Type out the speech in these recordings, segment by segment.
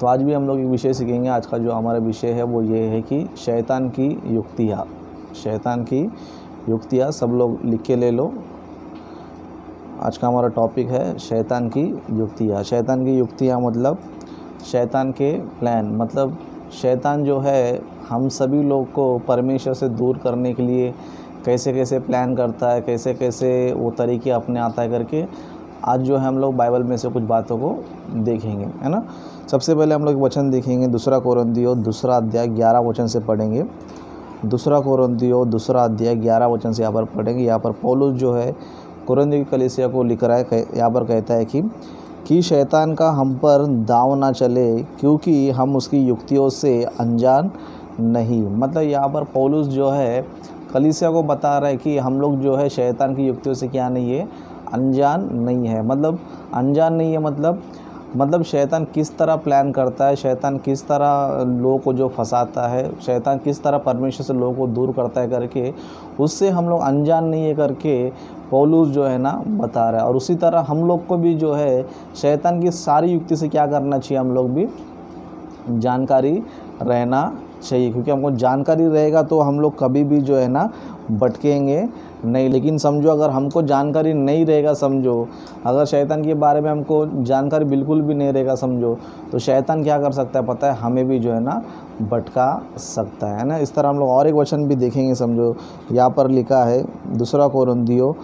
तो आज भी हम लोग एक विषय सीखेंगे। आज का जो हमारा विषय है वो ये है कि शैतान की युक्तियाँ। शैतान की युक्तियाँ सब लोग लिख के ले लो। आज का हमारा टॉपिक है शैतान की युक्तियाँ। शैतान की युक्तियाँ मतलब शैतान के प्लान, मतलब शैतान जो है हम सभी लोग को परमेश्वर से दूर करने के लिए कैसे कैसे प्लान करता है, कैसे कैसे वो तरीके अपने आता है करके आज जो है हम लोग बाइबल में से कुछ बातों को देखेंगे, है ना। सबसे पहले हम लोग वचन देखेंगे, 2 कोरिन्थियों 2 अध्याय 11 वचन से पढ़ेंगे। 2 कोरिन्थियों 2 अध्याय 11 वचन से यहाँ पर पढ़ेंगे। यहाँ पर पौलुस जो है कोरिन्थियों की कलीसिया को लिख रहा है। यहाँ पर कहता है कि शैतान का हम पर दाव ना चले, क्योंकि हम उसकी युक्तियों से अनजान नहीं। मतलब यहाँ पर पौलुस जो है कलीसिया को बता रहा है कि हम लोग जो है शैतान की युक्तियों से क्या नहीं है, अनजान नहीं है। मतलब अनजान नहीं है, मतलब शैतान किस तरह प्लान करता है, शैतान किस तरह लोगों को जो फंसाता है, शैतान किस तरह परमेश्वर से लोगों को दूर करता है करके उससे हम लोग अनजान नहीं है करके पौलुस जो है ना बता रहा है। और उसी तरह हम लोग को भी जो है शैतान की सारी युक्ति से क्या करना चाहिए, हम लोग भी जानकारी रहना चाहिए। क्योंकि हमको जानकारी रहेगा तो हम लोग कभी भी जो है ना भटकेंगे नहीं। लेकिन समझो अगर हमको जानकारी नहीं रहेगा, समझो अगर शैतान के बारे में हमको जानकारी बिल्कुल भी नहीं रहेगा, समझो तो शैतान क्या कर सकता है पता है, हमें भी जो है ना भटका सकता है ना। इस तरह हम लोग और एक वचन भी देखेंगे। समझो यहाँ पर लिखा है 2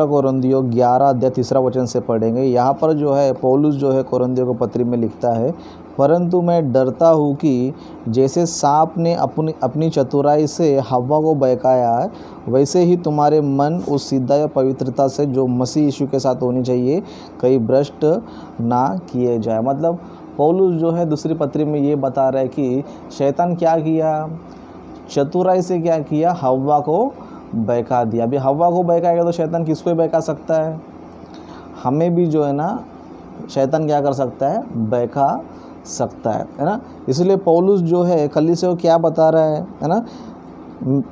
कोरिन्थियों 11 अध्याय 3 वचन से पढ़ेंगे। यहाँ पर जो है पौलुस जो है कोरिन्थियों को पत्री में लिखता है, परंतु मैं डरता हूँ कि जैसे सांप ने अपनी चतुराई से हव्वा को बहकाया है, वैसे ही तुम्हारे मन उस सीधा या पवित्रता से जो मसीह यीशु के साथ होनी चाहिए कहीं भ्रष्ट ना किए जाए। मतलब पौलुस जो है दूसरी पत्री में ये बता रहा है कि शैतान क्या किया, चतुराई से क्या किया, हव्वा को बहका दिया। अभी हव्वा को बहकाएगा तो शैतान किसको बहका सकता है, हमें भी जो है ना शैतान क्या कर सकता है, बहका सकता है ना। इसलिए पौलुस जो है कलीसिया को क्या बता रहा है ना,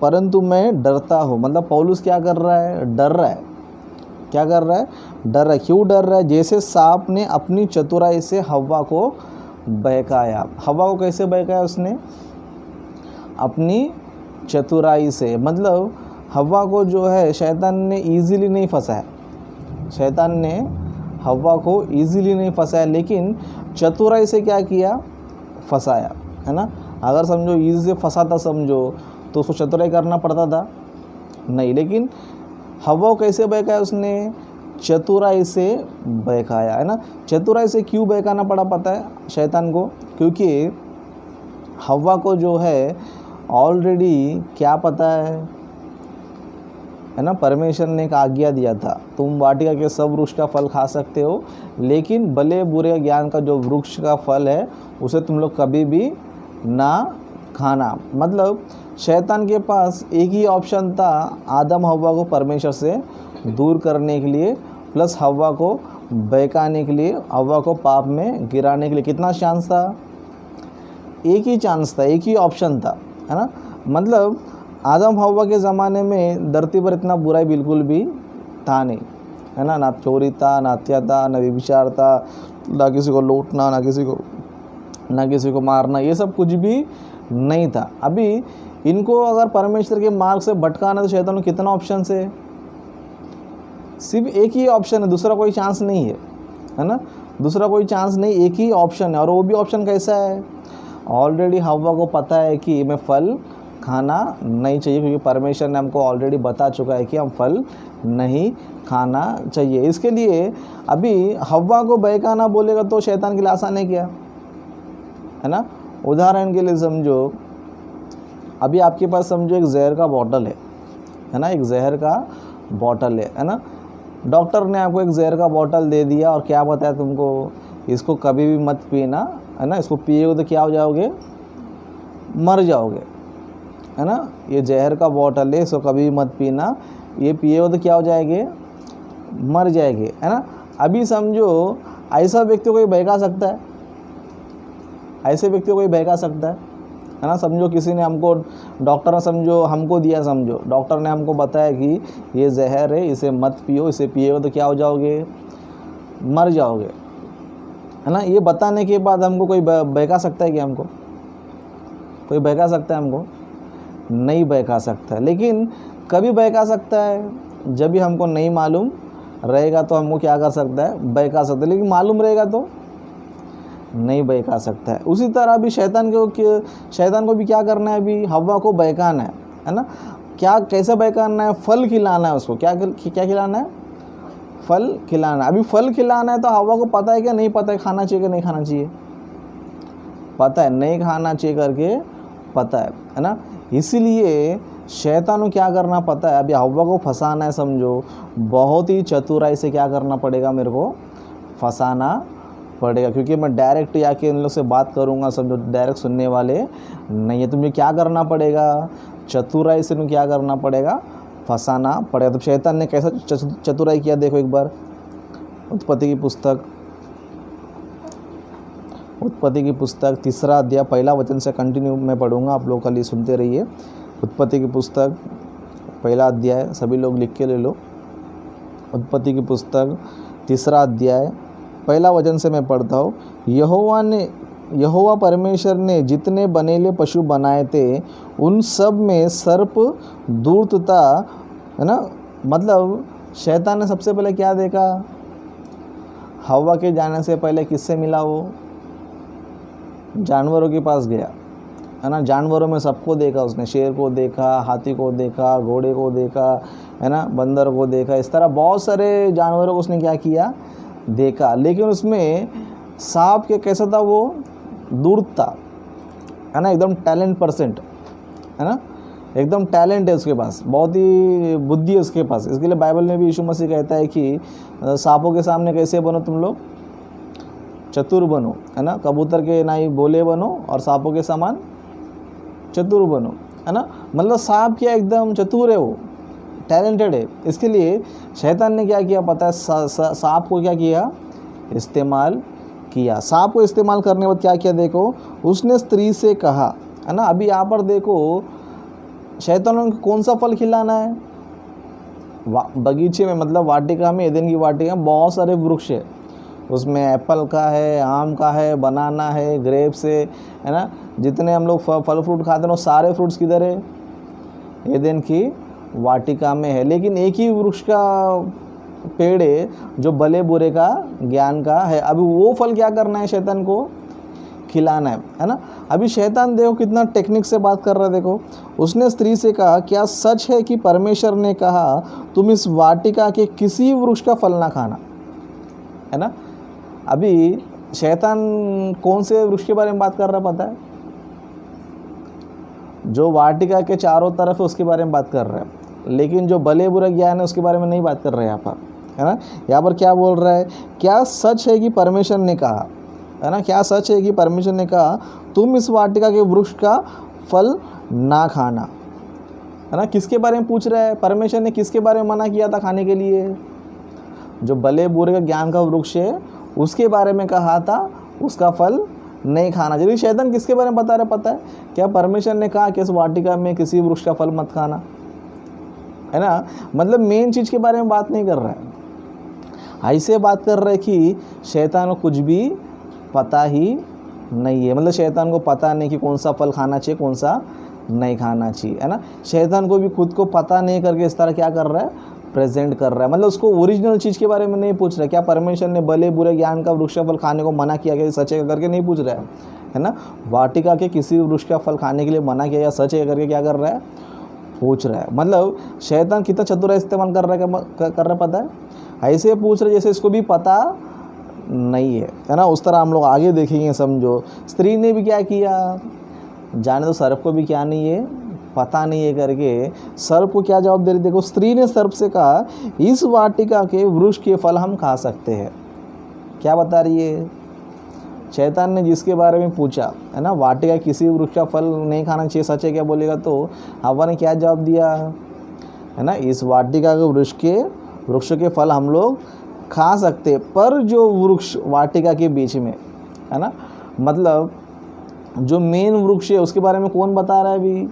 परंतु मैं डरता हूँ। मतलब पौलुस क्या कर रहा है, डर रहा है। क्या कर रहा है, डर रहा है। क्यों डर रहा है, जैसे सांप ने अपनी चतुराई से हव्वा को बहकाया। हव्वा को कैसे बहकाया उसने, अपनी चतुराई से। मतलब हव्वा को जो है शैतान ने ईजीली नहीं फंसाया, शैतान ने हव्वा को ईजीली नहीं फंसाया, लेकिन चतुराई से क्या किया, फंसाया, है ना। अगर समझो ईजी से फंसाता समझो तो उसको चतुराई करना पड़ता था नहीं, लेकिन हव्वा को कैसे बहकाया उसने, चतुराई से बहकाया, है ना। चतुराई से क्यों बहकाना पड़ा पता है शैतान को, क्योंकि हव्वा को जो है ऑलरेडी क्या पता है ना, परमेश्वर ने एक आज्ञा दिया था, तुम वाटिका के सब वृक्ष का फल खा सकते हो, लेकिन भले बुरे ज्ञान का जो वृक्ष का फल है उसे तुम लोग कभी भी ना खाना। मतलब शैतान के पास एक ही ऑप्शन था, आदम हव्वा को परमेश्वर से दूर करने के लिए, प्लस हव्वा को बहकाने के लिए, हव्वा को पाप में गिराने के लिए। कितना चांस था, एक ही चांस था, एक ही ऑप्शन था, है ना। मतलब आदम हव्वा के ज़माने में धरती पर इतना बुराई बिल्कुल भी था नहीं, है ना। ना चोरी था, ना हत्या था, ना व्यभिचार था, ना किसी को लूटना, ना किसी को मारना, ये सब कुछ भी नहीं था। अभी इनको अगर परमेश्वर के मार्ग से भटकाना तो शैतान को कितना ऑप्शन है, सिर्फ एक ही ऑप्शन है, दूसरा कोई चांस नहीं है ना। दूसरा कोई चांस नहीं, एक ही ऑप्शन है। और वो भी ऑप्शन कैसा है, ऑलरेडी हव्वा को पता है कि मैं फल खाना नहीं चाहिए, क्योंकि परमेश्वर ने हमको ऑलरेडी बता चुका है कि हम फल नहीं खाना चाहिए। इसके लिए अभी हव्वा को बहकाना बोलेगा तो शैतान के लिए आसान है क्या, है ना। उदाहरण के लिए समझो अभी आपके पास समझो एक जहर का बॉटल है ना, एक जहर का बॉटल है ना। डॉक्टर ने आपको एक जहर का बॉटल दे दिया और क्या बताया तुमको, इसको कभी भी मत पीना, है ना। इसको पिएगा तो क्या हो जाओगे, मर जाओगे, है ना। ये जहर का बॉटल है, इसको कभी भी मत पीना, ये पिएगा तो क्या हो जाएंगे, मर जाएंगे, है ना। अभी समझो ऐसा व्यक्ति को कोई बहका सकता है, ऐसे व्यक्ति को कोई बहका सकता है ना। समझो किसी ने हमको, डॉक्टर ने समझो हमको दिया, समझो डॉक्टर ने हमको बताया कि ये जहर है, इसे मत पियो, इसे पिएगा तो क्या हो जाओगे, मर जाओगे, है ना। ये बताने के बाद हमको कोई बहका सकता है क्या? हमको कोई बहका सकता है? हमको नहीं बहका सकता है। लेकिन कभी बहका सकता है जब भी हमको नहीं मालूम रहेगा तो हमको क्या कर सकता है? बहका सकता है। लेकिन मालूम रहेगा तो नहीं बहका सकता है। उसी तरह अभी शैतान को भी क्या करना है? अभी हव्वा को बहकाना है ना। क्या कैसे बहकाना है? फल खिलाना है उसको। क्या खिलाना है? फल खिलाना। अभी फल खिलाना है तो हव्वा को पता है क्या? नहीं पता है खाना चाहिए कि नहीं खाना चाहिए? पता है, नहीं खाना चाहिए करके पता है ना। इसीलिए शैतान को क्या करना पता है? अभी हव्वा को फंसाना है, समझो। बहुत ही चतुराई से क्या करना पड़ेगा? मेरे को फंसाना पड़ेगा, क्योंकि मैं डायरेक्ट आके इन लोग से बात करूँगा, समझो। डायरेक्ट सुनने वाले नहीं है। तुम्हें क्या करना पड़ेगा? चतुराई से तुम्हें क्या करना पड़ेगा? फंसाना पड़ेगा। तो शैतान ने कैसा चतुराई किया देखो एक बार। उत्पत्ति की पुस्तक 3 अध्याय 1 वचन से कंटिन्यू मैं पढ़ूंगा, आप लोग खाली सुनते रहिए। उत्पत्ति की पुस्तक 1 अध्याय, सभी लोग लिख के ले लो। उत्पत्ति की पुस्तक 3 अध्याय 1 वचन से मैं पढ़ता हूँ। यहोवा परमेश्वर ने जितने बनेले पशु बनाए थे उन सब में सर्प धूर्त था, है ना। मतलब शैतान ने सबसे पहले क्या देखा? हव्वा के जाने से पहले किससे मिला? वो जानवरों के पास गया, है ना। जानवरों में सबको देखा उसने। शेर को देखा, हाथी को देखा, घोड़े को देखा, है ना, बंदर को देखा। इस तरह बहुत सारे जानवरों को उसने क्या किया? देखा। लेकिन उसमें सांप के कैसा था? वो दूर था, है ना। एकदम टैलेंट परसेंट, है ना। एकदम टैलेंट है उसके पास, बहुत ही बुद्धि है उसके पास। इसके लिए बाइबल में भी यीशु मसीह कहता है कि सांपों के सामने कैसे बनो तुम लोग? चतुर बनो, है ना। कबूतर के नाई बोले बनो और सांपों के समान चतुर बनो, है ना। मतलब सांप क्या एकदम चतुर है, वो टैलेंटेड है। इसके लिए शैतान ने क्या किया पता है? सांप को क्या किया? इस्तेमाल किया। सांप को इस्तेमाल करने के बाद क्या किया देखो? उसने स्त्री से कहा, है ना। अभी यहाँ पर देखो शैतान को कौन सा फल खिलाना है? बगीचे में, मतलब वाटिका में, एदेन की वाटिका में बहुत सारे वृक्ष है। उसमें एप्पल का है, आम का है, बनाना है, ग्रेप्स है ना। जितने हम लोग फल फ्रूट खाते हैं वो सारे फ्रूट्स किधर है? एदेन की वाटिका में है। लेकिन एक ही वृक्ष का पेड़ है जो भले बुरे का ज्ञान का है। अभी वो फल क्या करना है? शैतान को खिलाना है ना। अभी शैतान देखो कितना टेक्निक से बात कर रहा है। देखो, उसने स्त्री से कहा, क्या सच है कि परमेश्वर ने कहा तुम इस वाटिका के किसी वृक्ष का फल ना खाना, है ना। अभी शैतान कौन से वृक्ष के बारे में बात कर रहा है पता है? जो वाटिका के चारों तरफ है उसके बारे में बात कर रहा है। लेकिन जो भले बुरे ज्ञान है उसके बारे में नहीं बात कर रहा है यहाँ पर, है ना। यहाँ पर क्या बोल रहा है? क्या सच है कि परमेश्वर ने कहा, है ना। क्या सच है कि परमेश्वर ने कहा तुम इस वाटिका के वृक्ष का फल ना खाना, है ना। किसके बारे में पूछ रहा है? परमेश्वर ने किसके बारे में मना किया था खाने के लिए? जो भले बुरे का ज्ञान का वृक्ष है उसके बारे में कहा था उसका फल नहीं खाना चाहिए। शैतान किसके बारे में बता रहा पता है? क्या परमेश्वर ने कहा कि इस वाटिका में किसी वृक्ष का फल मत खाना, है ना। मतलब मेन चीज़ के बारे में बात नहीं कर रहा है। ऐसे बात कर रहा है कि शैतान को कुछ भी पता ही नहीं है। मतलब शैतान को पता नहीं कि कौन सा फल खाना चाहिए, कौन सा नहीं खाना चाहिए, है ना। शैतान को भी खुद को पता नहीं करके इस तरह क्या कर रहा है? प्रेजेंट कर रहा है। मतलब उसको ओरिजिनल चीज़ के बारे में नहीं पूछ रहा है। क्या परमेश्वर ने भले बुरे ज्ञान का वृक्ष फल खाने को मना किया क्या, सच है करके नहीं पूछ रहा है ना। वाटिका के किसी वृक्ष का फल खाने के लिए मना किया या सच है करके क्या कर रहा है? पूछ रहा है। मतलब शैतान कितना चतुराई इस्तेमाल कर रहा है पता है? ऐसे पूछ रहे जैसे इसको भी पता नहीं है ना। उस तरह हम लोग आगे देखेंगे। समझो, स्त्री ने भी क्या किया? जाने तो सर्प को भी क्या नहीं है? पता नहीं है करके सर्प को क्या जवाब दे रही? देखो, स्त्री ने सर्प से कहा इस वाटिका के वृक्ष के फल हम खा सकते हैं। क्या बता रही है? शैतान ने जिसके बारे में पूछा, है ना, वाटिका किसी वृक्ष का फल नहीं खाना चाहिए, सच है क्या बोलेगा? तो हव्वा ने क्या जवाब दिया, है ना, इस वाटिका के वृक्ष के फल हम लोग खा सकते, पर जो वृक्ष वाटिका के बीच में, है ना, मतलब जो मेन वृक्ष है उसके बारे में कौन बता रहा है? अभी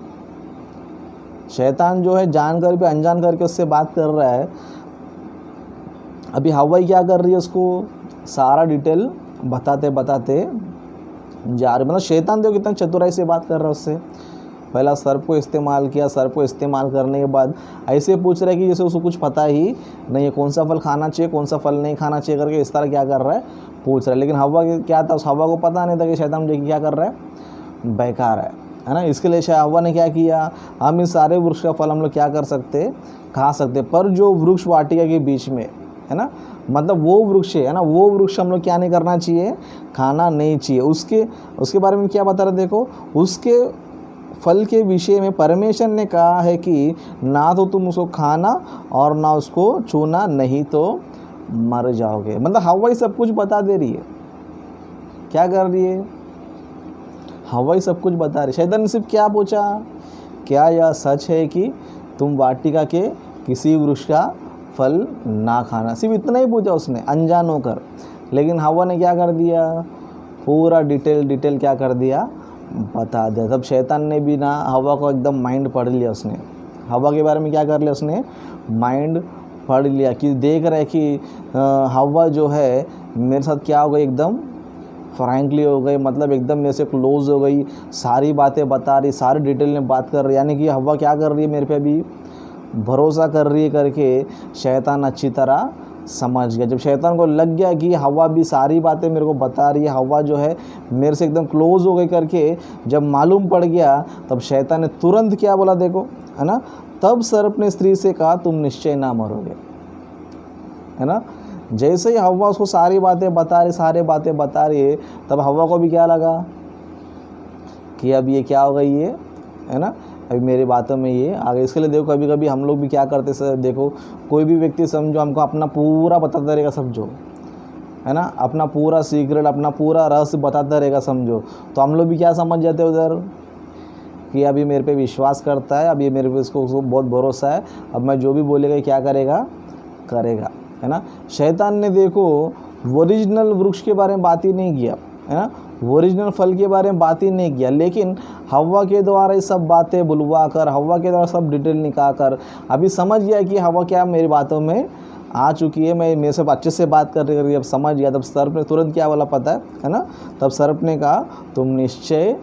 शैतान जो है जानकर भी अनजान करके उससे बात कर रहा है। अभी हवा क्या कर रही है? उसको सारा डिटेल बताते बताते जा रहे। मतलब शैतान देखो कितना चतुराई से बात कर रहा है उससे। पहला सर्प को इस्तेमाल किया, सर्प को इस्तेमाल करने के बाद ऐसे पूछ रहा है कि जैसे उसको कुछ पता ही नहीं है कौन सा फल खाना चाहिए कौन सा फल नहीं खाना चाहिए करके, इस तरह क्या कर रहा है पूछ रहा है। लेकिन हवा क्या था, उस हवा को पता नहीं था कि शैतान जो क्या कर रहा है, बहका रहा है ना। इसके लिए हवा ने क्या किया, हम इस सारे वृक्ष का फल हम लोग क्या कर सकते, खा सकते, पर जो वृक्ष वाटिका के बीच में है ना, मतलब वो वृक्ष है ना, वो वृक्ष हम लोग क्या नहीं करना चाहिए, खाना नहीं चाहिए। उसके बारे में क्या बता रहे, देखो उसके फल के विषय में परमेश्वर ने कहा है कि ना तो तुम उसको खाना और ना उसको छूना, नहीं तो मर जाओगे। मतलब हवा ही सब कुछ बता दे रही है, क्या कर रही है, हवा ही सब कुछ बता रही है। शैतान ने सिर्फ क्या पूछा, क्या यह सच है कि तुम वाटिका के किसी वृक्ष का फल ना खाना, सिर्फ इतना ही पूछा उसने अनजान होकर। लेकिन हवा ने क्या कर दिया, पूरा डिटेल क्या कर दिया, बता दिया। तब शैतान ने भी ना हवा को एकदम माइंड पढ़ लिया, उसने हवा के बारे में क्या कर लिया, उसने माइंड पढ़ लिया कि देख रहे कि हवा जो है मेरे साथ क्या हो गई, एकदम फ्रैंकली हो गई, मतलब एकदम मेरे से क्लोज हो गई, सारी बातें बता रही, सारी डिटेल में बात कर रही। यानी कि हवा क्या कर रही है, मेरे पे भी भरोसा कर रही है करके शैतान अच्छी तरह समझ गया। जब शैतान को लग गया कि हवा भी सारी बातें मेरे को बता रही है, हवा जो है मेरे से एकदम क्लोज हो गई करके जब मालूम पड़ गया, तब शैतान ने तुरंत क्या बोला, देखो है ना, तब सर्प ने स्त्री से कहा तुम निश्चय ना मरोगे, है ना। जैसे ही हवा उसको सारी बातें बता रही है, तब हवा को भी क्या लगा कि अब ये क्या हो गई है ना, अभी मेरी बातों में ये आगे। इसके लिए देखो कभी कभी हम लोग भी क्या करते सर, देखो कोई भी व्यक्ति समझो हमको अपना पूरा बताता रहेगा, समझो है ना, अपना पूरा सीक्रेट अपना पूरा रहस्य बताता रहेगा समझो, तो हम लोग भी क्या समझ जाते हैं उधर कि अभी मेरे पे विश्वास करता है, अभी मेरे पे उसको बहुत भरोसा है, अब मैं जो भी बोलेगा क्या करेगा, है ना। शैतान ने देखो ओरिजिनल वृक्ष के बारे में बात ही नहीं किया, है ना, ओरिजिनल फल के बारे में बात ही नहीं किया, लेकिन हवा के द्वारा ये सब बातें बुलवा कर, हवा के द्वारा सब डिटेल निकाल कर अभी समझ गया कि हवा क्या मेरी बातों में आ चुकी है, मैं मेरे से अच्छे से बात कर रही, अब समझ गया। तब सर्प ने तुरंत क्या बोला पता है ना, तब सर्प ने कहा तुम निश्चय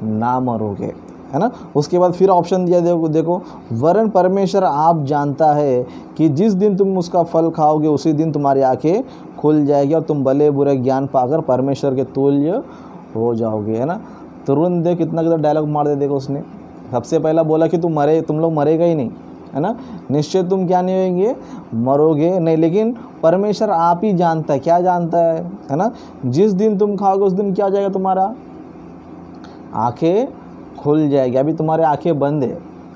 ना मरोगे, है ना। उसके बाद फिर ऑप्शन दिया, देखो वरन परमेश्वर आप जानता है कि जिस दिन तुम उसका फल खाओगे उसी दिन तुम्हारी आंखें खुल जाएगी और तुम भले बुरे ज्ञान पाकर परमेश्वर के तुल्य हो जाओगे, है ना। तुरंत देख कितना डायलॉग मार दे, देखो उसने सबसे पहला बोला कि तुम लोग मरेगा ही नहीं, है ना, निश्चय तुम क्या नहीं होंगे, मरोगे नहीं, लेकिन परमेश्वर आप ही जानता है, क्या जानता है ना, जिस दिन तुम खाओगे उस दिन क्या हो जाएगा, तुम्हारा आंखें खुल जाएगी। अभी तुम्हारे आंखें बंद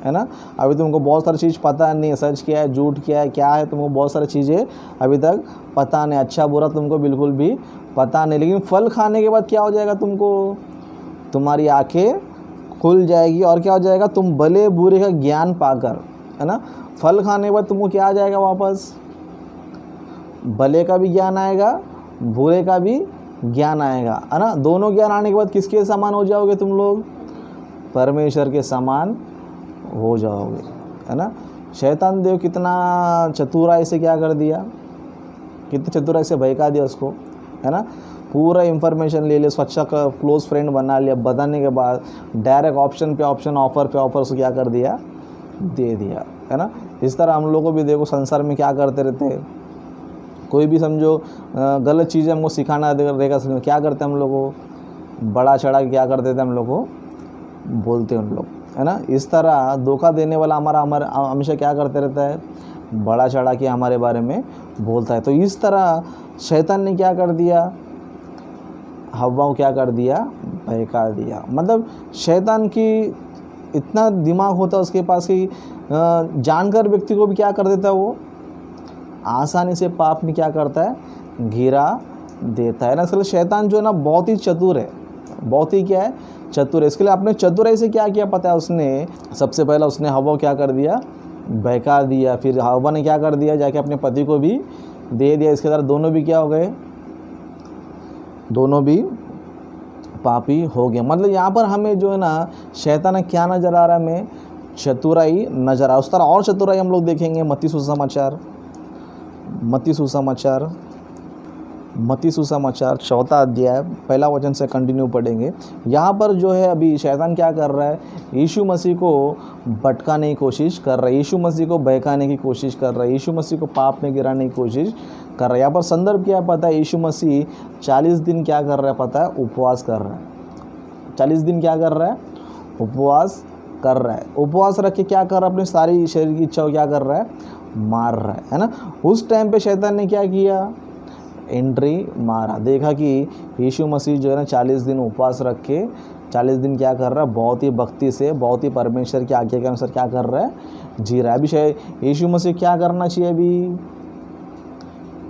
है ना, अभी तुमको बहुत सारी चीज़ पता नहीं है, सच क्या है झूठ क्या है, तुमको बहुत सारी चीज़ें अभी तक पता नहीं, अच्छा बुरा तुमको बिल्कुल भी पता नहीं। लेकिन फल खाने के बाद क्या हो जाएगा, तुमको तुम्हारी आंखें खुल जाएगी और क्या हो जाएगा, तुम भले बुरे का ज्ञान पाकर, है ना, फल खाने के बाद तुमको क्या आ जाएगा, वापस भले का भी ज्ञान आएगा, बुरे का भी ज्ञान आएगा, है ना। दोनों ज्ञान आने के बाद किसके समान हो जाओगे तुम लोग, परमेश्वर के समान हो जाओगे, है ना। शैतान देखो कितना चतुराई से क्या कर दिया, कितनी चतुराई से बहका दिया उसको, है ना। पूरा इंफॉर्मेशन ले लिया, उसको अच्छा क्लोज फ्रेंड बना लिया, बताने के बाद डायरेक्ट ऑप्शन पे ऑप्शन, ऑफर पे ऑफर उसको क्या कर दिया, दे दिया, है ना। इस तरह हम लोग को भी देखो संसार में क्या करते रहते हैं, कोई भी समझो गलत चीज़ें हमको सिखाना रहेगा, क्या करते हैं हम लोग को, बड़ा चढ़ा के क्या कर देते हैं हम लोग को, बोलते हैं उन लोग, है ना। इस तरह धोखा देने वाला हमारा हमेशा क्या करते रहता है, बड़ा चढ़ा के हमारे बारे में बोलता है। तो इस तरह शैतान ने क्या कर दिया, हवा को क्या कर दिया, बहका दिया। मतलब शैतान की इतना दिमाग होता है उसके पास कि जानकर व्यक्ति को भी क्या कर देता है, वो आसानी से पाप में क्या करता है, घिरा देता है ना। इसलिए शैतान जो है ना बहुत ही चतुर है, बहुत ही क्या है, चतुर है। इसके लिए अपने चतुराई से क्या किया पता है, उसने सबसे पहला उसने हवा को क्या कर दिया, बहका दिया, फिर हवा ने क्या कर दिया, जाके अपने पति को भी दे दिया। इसके द्वारा दोनों भी क्या हो गए, दोनों भी पापी हो गए। मतलब यहाँ पर हमें जो है ना शैतान क्या नज़र आ रहा है, हमें चतुराई नज़र आ। उस तरह और चतुराई हम लोग देखेंगे मत्ती सुसमाचार मत्ती सुसमाचार 4 अध्याय 1 वचन से कंटिन्यू पढ़ेंगे। यहाँ पर जो है अभी शैतान क्या कर रहा है, यीशु मसीह को भटकाने की कोशिश कर रहा है, यीशु मसीह को बहकाने की कोशिश कर रहा है, यीशु मसीह को पाप में गिराने की कोशिश कर रहा है। यहाँ पर संदर्भ क्या पता है, यीशु मसीह 40 दिन क्या कर रहा है पता है, उपवास कर रहा है। 40 दिन क्या कर रहा है, उपवास कर रहा है। उपवास रख के क्या कर रहा है, अपनी सारी शरीर की इच्छाओं क्या कर रहा है, मार रहा है ना। उस टाइम पे शैतान ने क्या किया, एंट्री मारा। देखा कि यीशु मसीह जो है ना 40 दिन उपवास रख के 40 दिन क्या कर रहा है, बहुत ही भक्ति से, बहुत ही परमेश्वर की आज्ञा के अनुसार क्या कर रहा है, जी रहा है। अभी शायद यीशु मसीह क्या करना चाहिए, अभी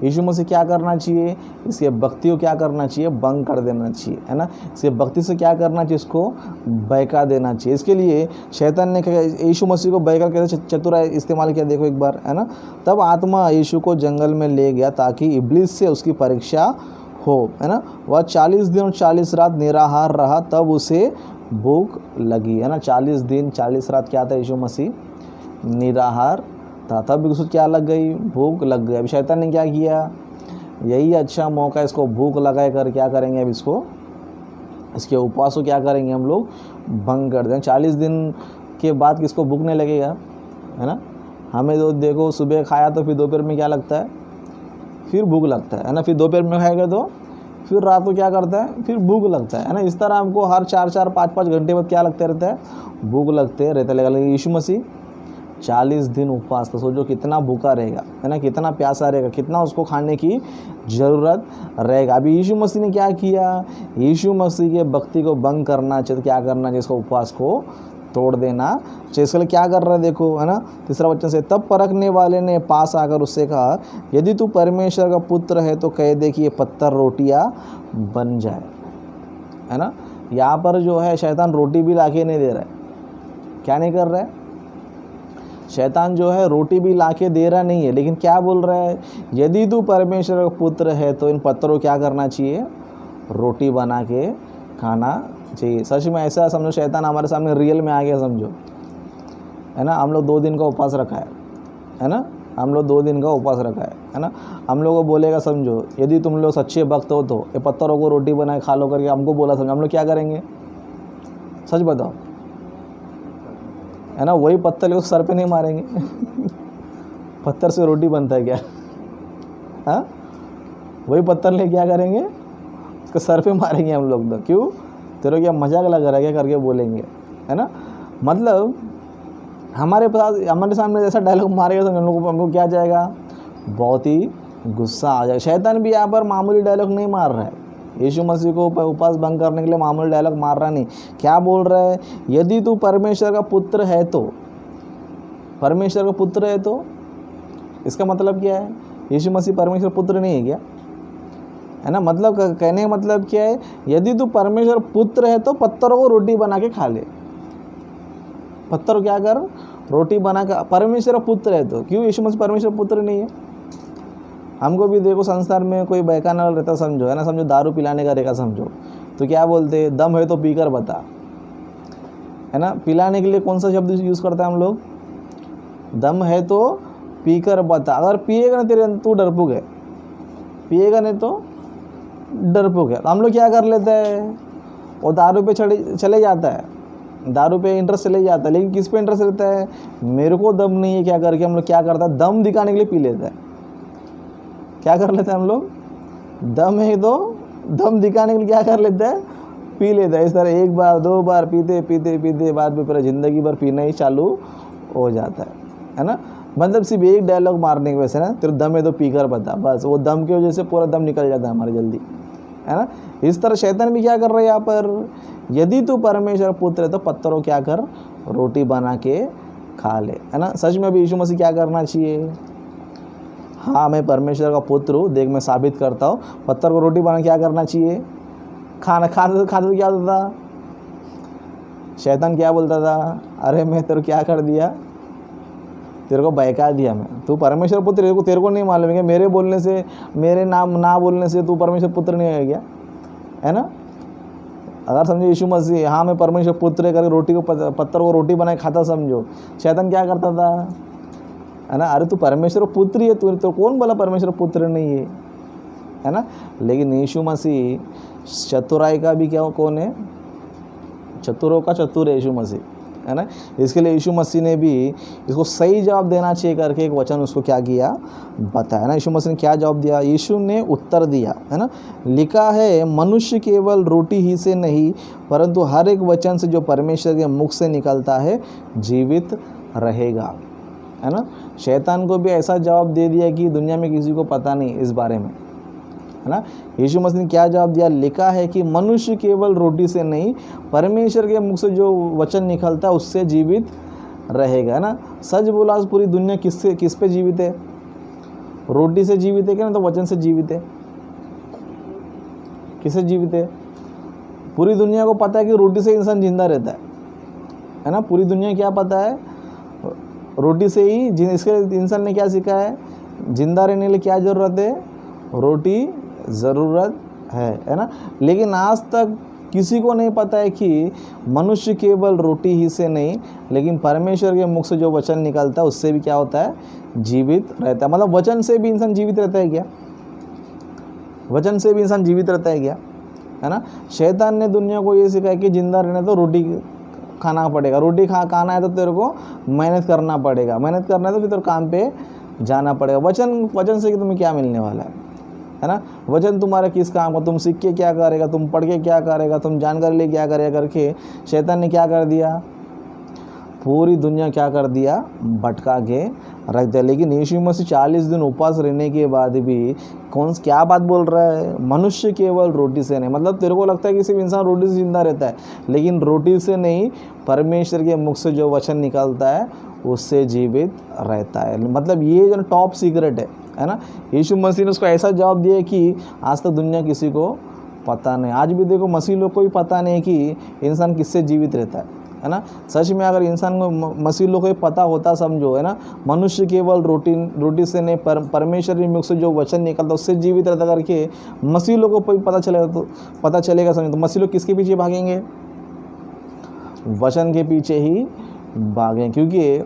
यीशु मसीह क्या करना चाहिए, इसके भक्ति को क्या करना चाहिए, भंग कर देना चाहिए, है ना। इसके भक्ति से क्या करना चाहिए, इसको बहका देना चाहिए। इसके लिए शैतान ने यीशु मसीह को बहका कैसे चतुराई इस्तेमाल किया, देखो एक बार, है ना। तब आत्मा यीशु को जंगल में ले गया ताकि इब्लिस से उसकी परीक्षा हो, है ना। वह 40 दिन और 40 रात निराहार रहा, तब उसे भूख लगी, है ना। 40 दिन 40 रात क्या था, यीशु मसीह निराहार था, तब उसको क्या लग गई, भूख लग गई। अभी शैतान ने क्या किया, यही अच्छा मौका, इसको भूख लगाए कर क्या करेंगे, अब इसको, इसके उपवास को क्या करेंगे हम लोग, भंग कर दें। 40 दिन के बाद किसको भूख नहीं लगेगा, है ना। हमें तो देखो सुबह खाया तो फिर दोपहर में क्या लगता है, फिर भूख लगता है ना। फिर दोपहर में खाएगा तो फिर रात को क्या करता है, फिर भूख लगता है ना। इस तरह हमको हर 4-4 5-5 घंटे बाद क्या लगता रहता है, भूख लगते रहता है। लेकिन यीशु मसीह 40 दिन उपवास, तो सोचो कितना भूखा रहेगा, है ना, कितना प्यासा रहेगा, कितना उसको खाने की ज़रूरत रहेगा। अभी यीशु मसीह ने क्या किया, यीशु मसीह के भक्ति को भंग करना चाहिए तो क्या करना चाहिए, इसको उपवास को तोड़ देना चाहिए। इसके लिए क्या कर रहा है देखो, है ना। तीसरा वचन से, तब परखने वाले ने पास आकर उससे कहा, यदि तू परमेश्वर का पुत्र है तो कह दे कि ये पत्थर रोटियां बन जाए, है ना। यहाँ पर जो है शैतान रोटी भी लाके नहीं दे रहा है, क्या नहीं कर रहा है, शैतान जो है रोटी भी लाके दे रहा नहीं है, लेकिन क्या बोल रहा है, यदि तू परमेश्वर का पुत्र है तो इन पत्थरों क्या करना चाहिए, रोटी बना के खाना चाहिए। सच में ऐसा समझो, शैतान हमारे सामने रियल में आ गया समझो, है ना। हम लोग 2 दिन का उपवास रखा है ना, हम लोग 2 दिन का उपवास रखा है ना। हम लोग को बोलेगा समझो, यदि तुम लोग सच्चे भक्त हो तो ये पत्थरों को रोटी बनाए खा लो करके हमको बोला समझो, हम लोग क्या करेंगे, सच बताओ, है ना। वही पत्थर को सर पे नहीं मारेंगे पत्थर से रोटी बनता है क्या, हाँ, वही पत्थर ले क्या करेंगे, उसके सर पे मारेंगे हम लोग। तो क्यों, तेरे क्या मजाक लग रहा है क्या करके बोलेंगे, है ना। मतलब हमारे पास, हमारे सामने जैसा डायलॉग मारेगा तो हमको क्या जाएगा, बहुत ही गुस्सा आ जाएगा। शैतान भी यहाँ पर मामूली डायलॉग नहीं मार रहा है, यीशु मसीह को उपवास भंग करने के लिए मामूली डायलॉग मार रहा नहीं। क्या बोल रहा है, यदि तू परमेश्वर का पुत्र है तो, परमेश्वर का पुत्र है तो इसका मतलब क्या है, यीशु मसीह परमेश्वर पुत्र नहीं है क्या, है ना। मतलब कहने का मतलब क्या है, यदि तू परमेश्वर पुत्र है तो पत्थरों को रोटी बना के खा ले, पत्थर क्या कर, रोटी बना कर, परमेश्वर पुत्र है तो। क्यों, यीशु मसीह परमेश्वर पुत्र नहीं है। हमको भी देखो संसार में कोई बहकाने वाला रहता समझो, है ना, समझो दारू पिलाने का रहेगा समझो, तो क्या बोलते, दम है तो पीकर बता, है ना। पिलाने के लिए कौन सा शब्द यूज़ करता है हम लोग, दम है तो पीकर बता। अगर पिएगा ना तेरे, तू डरपोक है, पिएगा नहीं तो डरपोक है। तो हम लोग क्या कर लेते हैं, वो दारू पे चले जाता है, दारू पे इंटरेस्ट चले जाता है। लेकिन किस पे इंटरेस्ट रहता है, मेरे को दम नहीं है क्या करके हम लोग क्या करता है, दम दिखाने के लिए पी लेता है। क्या कर लेते हैं हम लोग, दम है तो दम दिखाने के लिए क्या कर लेते हैं, पी लेता है। इस तरह 1 बार 2 बार पीते पीते पीते बाद में पूरा ज़िंदगी भर पीना ही चालू हो जाता है ना। मतलब सिर्फ एक डायलॉग मारने की वजह से ना, तेरे दम है तो पीकर बता, बस वो दम की वजह से पूरा दम निकल जाता है हमारे जल्दी, है ना। इस तरह शैतान भी क्या कर रहा है यहाँ पर, यदि तू परमेश्वर पुत्र है तो पत्थरों क्या कर, रोटी बना के खा ले, है ना। सच में अभी यीशु मसीह क्या करना चाहिए, हाँ मैं परमेश्वर का पुत्र हूँ, देख मैं साबित करता हूँ, पत्थर को रोटी बना क्या करना चाहिए, खाना। खाते तो क्या होता था, शैतान क्या बोलता था, अरे मैं तेरे क्या कर दिया, तेरे को बहका दिया मैं, तू परमेश्वर पुत्र, तेरे को नहीं मालूम है क्या, मेरे बोलने से, मेरे नाम ना बोलने से तू परमेश्वर पुत्र नहीं है क्या, है ना। अगर समझो यीशु मसीह, हाँ मैं परमेश्वर पुत्र है करके रोटी को, पत्थर को रोटी बनाए खाता समझो, शैतान क्या करता था, है ना, अरे तू परमेश्वर पुत्र ही है, तू तो कौन बोला परमेश्वर पुत्र नहीं है, है ना। लेकिन यीशु मसीह चतुराई का भी क्या कौन है, चतुरों का चतुर है यीशु मसीह, है ना। इसके लिए यीशु मसीह ने भी इसको सही जवाब देना चाहिए करके एक वचन उसको क्या किया, बताया ना। यीशु मसीह ने क्या जवाब दिया, यीशु ने उत्तर दिया, है ना। लिखा है मनुष्य केवल रोटी ही से नहीं परंतु हर एक वचन से जो परमेश्वर के मुख से निकलता है जीवित रहेगा, है ना। शैतान को भी ऐसा जवाब दे दिया कि दुनिया में किसी को पता नहीं इस बारे में, है ना। यीशु मसीह ने क्या जवाब दिया, लिखा है कि मनुष्य केवल रोटी से नहीं परमेश्वर के मुख से जो वचन निकलता है उससे जीवित रहेगा, है ना। सच बोला, आज पूरी दुनिया किस पे जीवित है, रोटी से जीवित है क्या, ना तो वचन से जीवित है, किससे जीवित है। पूरी दुनिया को पता है कि रोटी से इंसान जिंदा रहता है ना। पूरी दुनिया क्या पता है, रोटी से ही इसके इंसान ने क्या सीखा है, जिंदा रहने के लिए क्या ज़रूरत है, रोटी ज़रूरत है ना। लेकिन आज तक किसी को नहीं पता है कि मनुष्य केवल रोटी ही से नहीं लेकिन परमेश्वर के मुख से जो वचन निकलता है उससे भी क्या होता है, जीवित रहता है। मतलब वचन से भी इंसान जीवित रहता है क्या, वचन से भी इंसान जीवित रहता है क्या, है ना। शैतान ने दुनिया को ये सिखाया कि जिंदा रहना तो रोटी खाना पड़ेगा, रोटी खाना है तो तेरे को मेहनत करना पड़ेगा, मेहनत करना है तो फिर तेरे काम पे जाना पड़ेगा। वचन से कि तुम्हें क्या मिलने वाला है ना। वचन तुम्हारा किस काम का, तुम सीख के क्या करेगा, तुम पढ़ के क्या करेगा, तुम जानकारी ले क्या करेगा करके शैतान ने क्या कर दिया, पूरी दुनिया क्या कर दिया, भटका के रख दिया। लेकिन यीशु मसीह 40 दिन उपवास रहने के बाद भी क्या बात बोल रहा है, मनुष्य केवल रोटी से नहीं। मतलब तेरे को लगता है कि सिर्फ इंसान रोटी से जिंदा रहता है, लेकिन रोटी से नहीं परमेश्वर के मुख से जो वचन निकलता है उससे जीवित रहता है। मतलब ये जो टॉप सीक्रेट है ना। यीशु मसीह ने उसको ऐसा जवाब दिया कि आज तक दुनिया किसी को पता नहीं। आज भी देखो मसीह लोग को भी पता नहीं कि इंसान किससे जीवित रहता है ना। सच में अगर इंसान को मसीह लोग को पता होता, समझो, है ना, मनुष्य केवल रोटी से नहीं परमेश्वर के मुख से जो वचन निकलता उससे जीवित रहता करके मसीह लोग को पता चलेगा समझो, तो मसीह लोग किसके पीछे भागेंगे, वचन के पीछे ही भागें। क्योंकि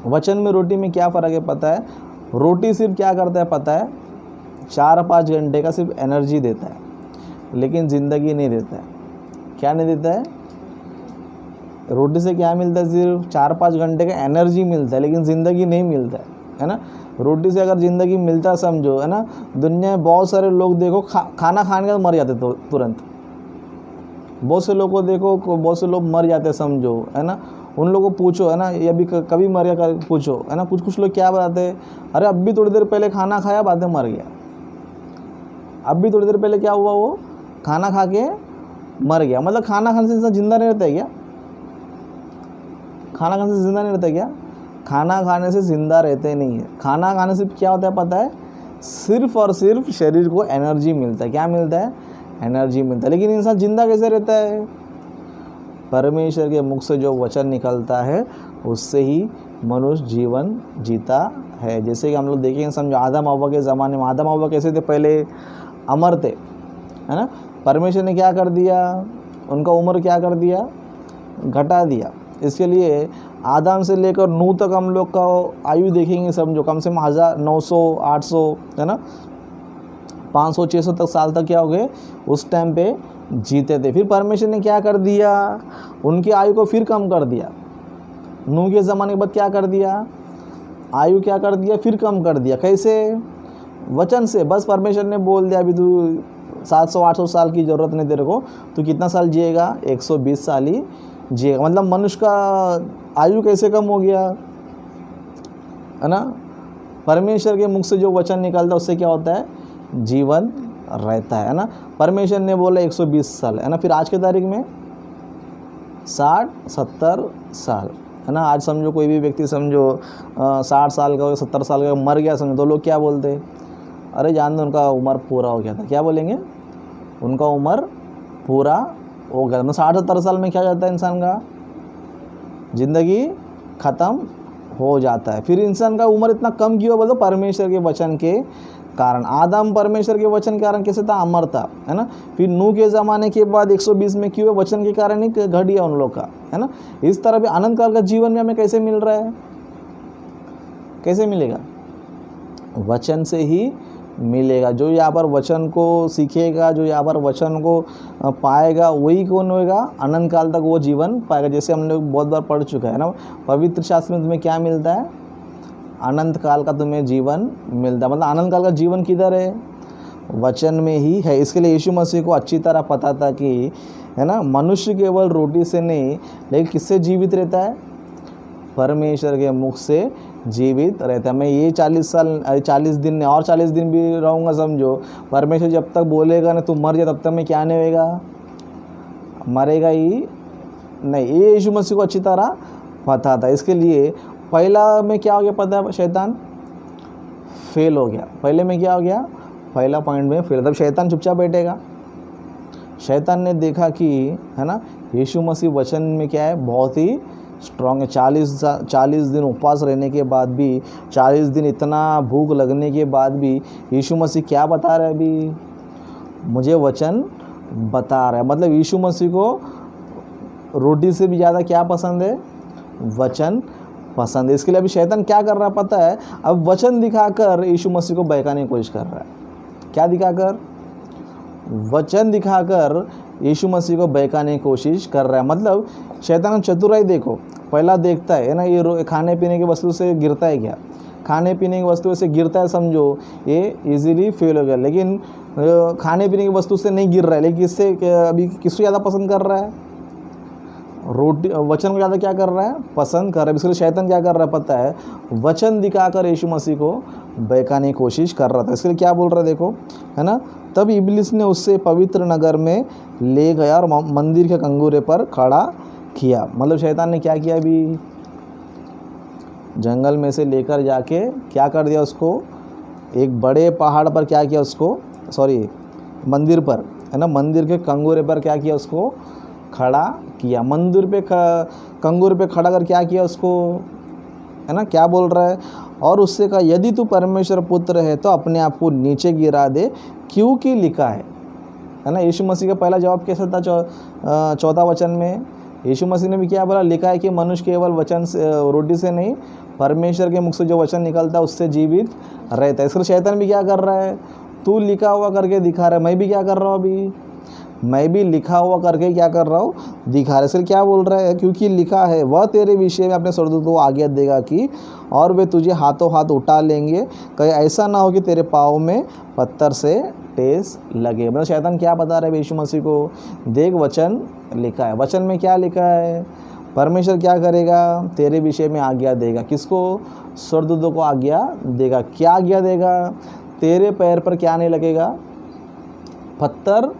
वचन में रोटी में क्या फ़र्क है पता है, रोटी सिर्फ क्या करता है पता है, 4-5 घंटे का सिर्फ एनर्जी देता है लेकिन ज़िंदगी नहीं देता है। क्या नहीं देता है, रोटी से क्या मिलता है, सिर्फ 4-5 घंटे का एनर्जी मिलता है लेकिन ज़िंदगी नहीं मिलता है ना। रोटी से अगर ज़िंदगी मिलता समझो, है ना, दुनिया में बहुत सारे लोग देखो खाना खाने के बाद मर जाते तो तुरंत। बहुत से लोग को देखो, बहुत से लोग मर जाते समझो, है ना। उन लोगों को पूछो, है ना, ये अभी कभी मर गया पूछो, है ना। कुछ लोग क्या बताते हैं, अरे अब भी थोड़ी देर पहले खाना खाया बाद में मर गया। अब भी थोड़ी देर पहले क्या हुआ, वो खाना खा के मर गया। मतलब खाना खाने से इंसान जिंदा नहीं रहता है क्या, खाना खाने से ज़िंदा नहीं रहता क्या, खाना खाने से ज़िंदा रहते नहीं है। खाना खाने से क्या होता है पता है, सिर्फ और सिर्फ शरीर को एनर्जी मिलता है। क्या मिलता है, एनर्जी मिलता है। लेकिन इंसान जिंदा कैसे रहता है, परमेश्वर के मुख से जो वचन निकलता है उससे ही मनुष्य जीवन जीता है। जैसे कि हम लोग देखेंगे, समझो आदम हव्वा के ज़माने में आदम हव्वा कैसे थे, पहले अमर थे, है ना। परमेश्वर ने क्या कर दिया, उनका उम्र क्या कर दिया, घटा दिया। इसके लिए आदम से लेकर नूह तक हम लोग का आयु देखेंगे, समझो कम से कम 1900 800, है ना, 500 600 तक साल तक क्या हो गए उस टाइम पे जीते थे। फिर परमेश्वर ने क्या कर दिया, उनकी आयु को फिर कम कर दिया। नूह के ज़माने के बाद क्या कर दिया, आयु क्या कर दिया, फिर कम कर दिया। कैसे, वचन से। बस परमेश्वर ने बोल दिया अभी तू 700-800 साल की ज़रूरत नहीं तेरे को, तो कितना साल जिएगा, 120 साल ही जिएगा। मतलब मनुष्य का आयु कैसे कम हो गया, है ना। परमेश्वर के मुख से जो वचन निकलता है उससे क्या होता है, जीवन रहता है ना। परमेश्वर ने बोला 120 साल, है ना। फिर आज के तारीख में 60-70 साल, है ना। आज समझो कोई भी व्यक्ति समझो 60 साल का 70 साल का मर गया समझो, तो लोग क्या बोलते हैं, अरे जान दो उनका उम्र पूरा हो गया था। क्या बोलेंगे, उनका उम्र पूरा हो गया। मतलब 60-70 साल में क्या जाता है, इंसान का ज़िंदगी ख़त्म हो जाता है। फिर इंसान का उम्र इतना कम क्यों, बोलो परमेश्वर के वचन के कारण। आदम परमेश्वर के वचन के कारण कैसे था, अमर था, है ना। फिर नूह के ज़माने के बाद 120 में क्यों, वचन के कारण ही घट गया उन लोग का, है ना। इस तरह भी अनंत काल का जीवन में हमें कैसे मिल रहा है, कैसे मिलेगा, वचन से ही मिलेगा। जो यहाँ पर वचन को सीखेगा, जो यहाँ पर वचन को पाएगा, वही कौन होएगा, अनंत काल तक वो जीवन पाएगा। जैसे हम लोग बहुत बार पढ़ चुका है ना, पवित्र शास्त्र में तुम्हें क्या मिलता है, अनंत काल का तुम्हें जीवन मिलता है। मतलब अनंत काल का जीवन किधर है, वचन में ही है। इसके लिए यीशु मसीह को अच्छी तरह पता था कि, है ना, मनुष्य केवल रोटी से नहीं लेकिन किससे जीवित रहता है, परमेश्वर के मुख से जीवित रहता है। मैं ये 40 दिन और 40 दिन भी रहूँगा समझो, परमेश्वर जब तक बोलेगा ना तू मर जा, तब तक मैं क्या नहीं होएगा, मरेगा ही नहीं। ये यीशु मसीह को अच्छी तरह पता था। इसके लिए पहला में क्या हो गया पता है, शैतान फेल हो गया। पहले में क्या हो गया, पहला पॉइंट में फेल। तब शैतान चुपचाप बैठेगा। शैतान ने देखा कि, है ना, यीशु मसीह वचन में क्या है, बहुत ही स्ट्रॉन्ग है। 40 दिन उपवास रहने के बाद भी, 40 दिन इतना भूख लगने के बाद भी यीशु मसीह क्या बता रहा है, अभी मुझे वचन बता रहा है। मतलब यीशु मसीह को रोटी से भी ज़्यादा क्या पसंद है, वचन पसंद है। इसके लिए अभी शैतान क्या कर रहा है पता है, अब वचन दिखाकर यीशु मसीह को बहकाने की कोशिश कर रहा है। क्या दिखाकर, वचन दिखाकर यीशु मसीह को बहकाने की कोशिश कर रहा है। मतलब शैतान चतुराई देखो, पहला देखता है ना, ये खाने पीने की वस्तु से गिरता है क्या, खाने पीने की वस्तु से गिरता है समझो, ये इजीली फेल हो गया। लेकिन खाने पीने की वस्तु से नहीं गिर रहा है, लेकिन इससे अभी किसको ज़्यादा पसंद कर रहा है, रोटी, वचन को ज़्यादा क्या कर रहा है, पसंद कर रहा है। इसलिए शैतान क्या कर रहा है पता है, वचन दिखाकर यीशु मसीह को बहकाने की कोशिश कर रहा था। इसलिए क्या बोल रहा है देखो, है ना, तब इब्लिस ने उससे पवित्र नगर में ले गया और मंदिर के कंगूरे पर खड़ा किया। मतलब शैतान ने क्या किया, अभी जंगल में से लेकर जाके क्या कर दिया उसको, एक बड़े पहाड़ पर क्या किया उसको, सॉरी मंदिर पर, है ना, मंदिर के कंगूरे पर क्या किया उसको, खड़ा किया। मंदिर पे कंगूरे पे खड़ा कर क्या किया उसको, है ना, क्या बोल रहा है, और उससे कहा यदि तू परमेश्वर पुत्र है तो अपने आप को नीचे गिरा दे, क्योंकि लिखा है ना। यीशु मसीह का पहला जवाब कैसा था, 14 वचन में यीशु मसीह ने भी क्या बोला, लिखा है कि मनुष्य केवल वचन से, रोटी से नहीं, परमेश्वर के मुख से जो वचन निकलता है उससे जीवित रहता है। इसलिए शैतान भी क्या कर रहा है, तू लिखा हुआ करके दिखा रहा है, मैं भी क्या कर रहा हूँ, अभी मैं भी लिखा हुआ करके क्या कर रहा हूँ, दिखा रहा है। इसलिए क्या बोल रहा है, क्योंकि लिखा है वह तेरे विषय में अपने स्वर्गदूतों को आज्ञा देगा कि और वे तुझे हाथों हाथ उठा लेंगे, कहीं ऐसा ना हो कि तेरे पाँव में पत्थर से ठेस लगे। मतलब शैतान क्या बता रहा है यीशु मसीह को, देख वचन लिखा है। वचन में क्या लिखा है, परमेश्वर क्या करेगा, तेरे विषय में आज्ञा देगा। किसको, स्वर्गदूतों को आज्ञा देगा। क्या आज्ञा देगा, तेरे पैर पर क्या नहीं लगेगा, पत्थर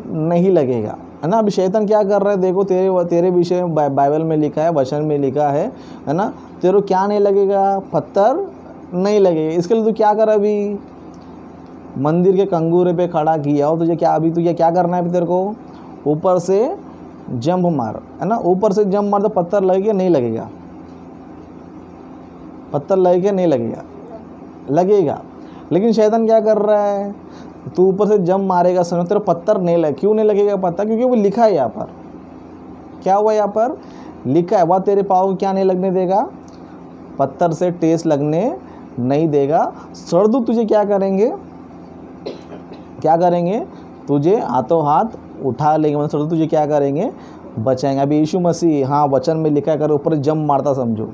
नहीं लगेगा, है ना। अभी शैतान क्या कर रहा है देखो, तेरे विषय में बाइबल में लिखा है, वचन में लिखा है ना, तेरे क्या नहीं लगेगा, पत्थर नहीं लगेगा। इसके लिए तू क्या कर, अभी मंदिर के कंगूरे पे खड़ा किया हो, तुझे क्या, अभी तुझे क्या करना है, अभी तेरे को ऊपर से जंप मार, है ना, ऊपर से जंप मार तो पत्थर लगेगा नहीं लगेगा, पत्थर लगेगा नहीं लगेगा, लगेगा। लेकिन शैतान क्या कर रहा है, तू ऊपर से जंप मारेगा समझ, तेरा पत्थर नहीं लगे, क्यों नहीं लगेगा पत्थर, क्योंकि वो लिखा है यहाँ पर, क्या हुआ यहाँ पर लिखा है, वह तेरे पाँव को क्या नहीं लगने देगा, पत्थर से ठेस लगने नहीं देगा। स्वर्गदूत तुझे क्या करेंगे, क्या करेंगे, तुझे हाथों हाथ उठा लेंगे। मतलब स्वर्गदूत तुझे क्या करेंगे, बचाएंगे। अभी यीशु मसीह, हाँ वचन में लिखा है, कर ऊपर जंप मारता समझो,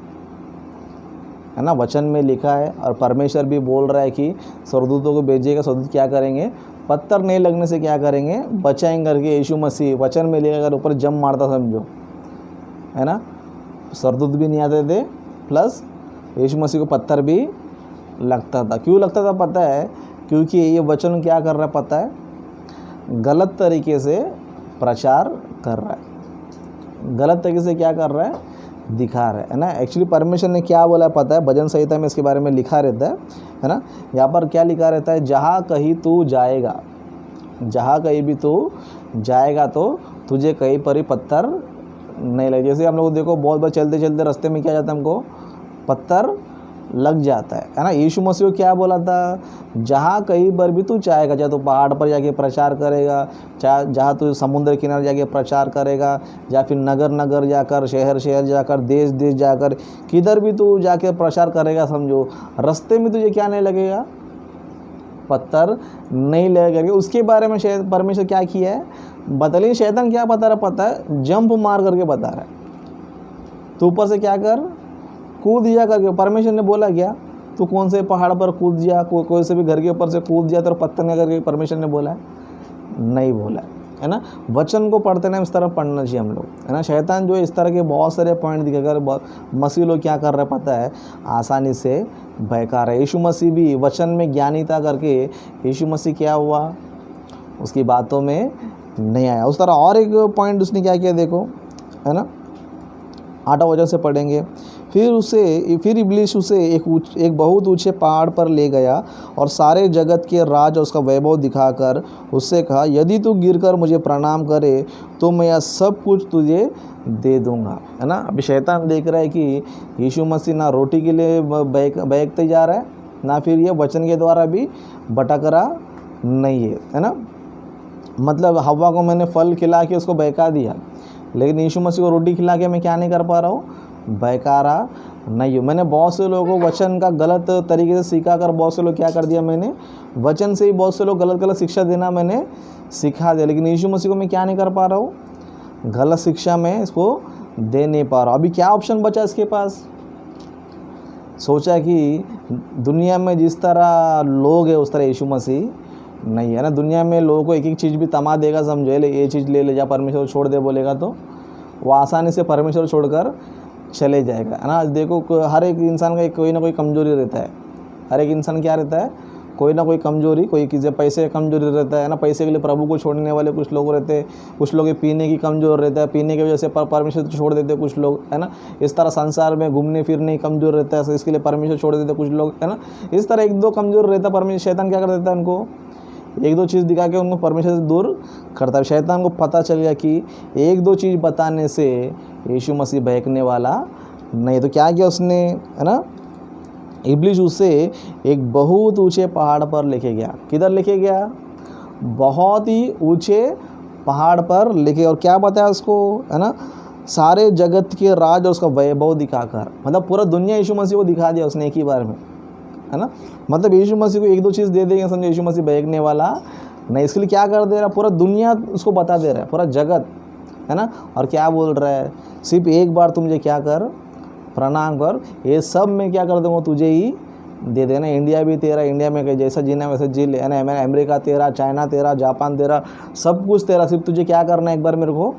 है ना, वचन में लिखा है। और परमेश्वर भी बोल रहा है कि स्वर्गदूतों को भेजिएगा, स्वर्गदूत क्या करेंगे, पत्थर नहीं लगने से क्या करेंगे, बचाएंगे करके। यीशु मसीह वचन में लिखा, अगर ऊपर जंप मारता समझो, है ना, स्वर्गदूत भी नहीं आते थे, प्लस यीशु मसीह को पत्थर भी लगता था। क्यों लगता था पता है, क्योंकि ये वचन क्या कर रहा है पता है, गलत तरीके से प्रचार कर रहा है, गलत तरीके से क्या कर रहा है, दिखा रहा है ना। एक्चुअली परमेश्वर ने क्या बोला पता है, भजन संहिता में इसके बारे में लिखा रहता है ना। यहाँ पर क्या लिखा रहता है, जहाँ कहीं तू जाएगा, जहाँ कहीं भी तू जाएगा तो तुझे कहीं पर ही पत्थर नहीं लगे। जैसे हम लोग देखो बहुत बार चलते चलते रास्ते में क्या जाता है, हमको पत्थर लग जाता है ना। यीशु मसीह को क्या बोला था, जहाँ कहीं पर भी तू चाहेगा, चाहे तो पहाड़ पर जाके प्रचार करेगा, चाहे जहाँ तू समुद्र किनारे जाके प्रचार करेगा, या फिर नगर नगर जाकर, शहर शहर जाकर, देश देश जाकर, किधर भी तू जाके प्रचार करेगा समझो, रास्ते में तुझे क्या नहीं लगेगा, पत्थर नहीं ले करके, उसके बारे में परमेश्वर क्या किया है बता। लेकिन शैतान क्या बता रहा पता है, जंप मार करके बता रहा है, तो ऊपर से क्या कर, कूद जा करके। परमेश्वर ने बोला क्या तू कौन से पहाड़ पर कूद जा, कोई से भी घर के ऊपर से कूद जा तो पत्थर नहीं करके परमेश्वर ने बोला है? नहीं बोला है ना। वचन को पढ़ते ना इस तरह पढ़ना चाहिए हम लोग, है ना। शैतान जो इस तरह के बहुत सारे पॉइंट दिखाकर मसीह लोग क्या कर रहे हैं पता है, आसानी से बहका रहे। यीशु मसीह भी वचन में ज्ञानी था करके यीशु मसीह क्या हुआ, उसकी बातों में नहीं आया। उस तरह और एक पॉइंट उसने क्या किया देखो, है ना, 8 वचन से पढ़ेंगे। फिर इब्लीस उसे एक बहुत ऊंचे पहाड़ पर ले गया और सारे जगत के राज और उसका वैभव दिखाकर उससे कहा, यदि तू गिरकर मुझे प्रणाम करे तो मैं यह सब कुछ तुझे दे दूंगा, है ना। अभी शैतान देख रहा है कि यीशु मसीह ना रोटी के लिए बहकते जा रहा है, ना फिर ये वचन के द्वारा भी भटक रहा नहीं है ना। मतलब हवा को मैंने फल खिला के उसको बहका दिया, लेकिन यीशु मसीह को रोटी खिला के मैं क्या नहीं कर पा रहा हूँ, बहका रहा नहीं हूँ। मैंने बहुत से लोगों को वचन का गलत तरीके से सिखा कर बहुत से लोग क्या कर दिया, मैंने वचन से ही बहुत से लोग गलत शिक्षा देना मैंने सिखा दिया, लेकिन यीशु मसीह को मैं क्या नहीं कर पा रहा हूँ, गलत शिक्षा में इसको दे नहीं पा रहा हूँ। अभी क्या ऑप्शन बचा इसके पास, सोचा कि दुनिया में जिस तरह लोग है उस तरह यीशु मसीह नहीं है ना। दुनिया में लोगों को एक एक चीज़ भी तमा देगा, समझे, ले ये चीज़ ले जा, परमेश्वर छोड़ दे बोलेगा तो वो आसानी से परमेश्वर छोड़कर चले जाएगा, है ना। देखो हर एक इंसान का कोई ना कोई कमजोरी रहता है, हर एक इंसान क्या रहता है, कोई ना कोई कमजोरी, कोई किसी पैसे का कमजोरी रहता है ना। पैसे के लिए प्रभु को छोड़ने वाले कुछ लोग रहते हैं, कुछ लोग पीने की कमजोर रहता है, पीने की वजह से परमेश्वर छोड़ देते हैं कुछ लोग, है ना। इस तरह संसार में घूमने फिरने की कमजोर रहता है, इसके लिए परमेश्वर छोड़ देते हैं कुछ लोग, है ना। इस तरह एक दो कमजोर रहता है, परमेश्वर शैतान क्या कर देता है, उनको एक दो चीज़ दिखा के उनको परमेश्वर से दूर करता है। शैतान को पता चल गया कि एक दो चीज़ बताने से यीशु मसीह बहकने वाला नहीं, तो क्या किया उसने, है ना, इब्लीस उसे एक बहुत ऊंचे पहाड़ पर लेके गया। किधर लेके गया, बहुत ही ऊंचे पहाड़ पर लेके, और क्या बताया उसको, है ना, सारे जगत के राज और उसका वैभव दिखाकर, मतलब पूरा दुनिया यीशु मसीह को दिखा दिया उसने एक ही बार में, है ना। मतलब यीशु मसीह को एक दो चीज़ दे देंगे, समझो यीशु मसीह बहकने वाला नहीं। इसके लिए क्या कर दे रहा है, पूरा दुनिया उसको बता दे रहा है, पूरा जगत, है ना। और क्या बोल रहा है, सिर्फ एक बार तुम मुझे क्या कर, प्रणाम कर, ये सब मैं क्या कर दूँगा तुझे ही दे देना। इंडिया भी तेरा, इंडिया में जैसा जीना वैसा जी ले, है ना। अमेरिका तेरा, चाइना तेरा, जापान तेरा, सब कुछ तेरा, सिर्फ तुझे क्या करना है, एक बार मेरे को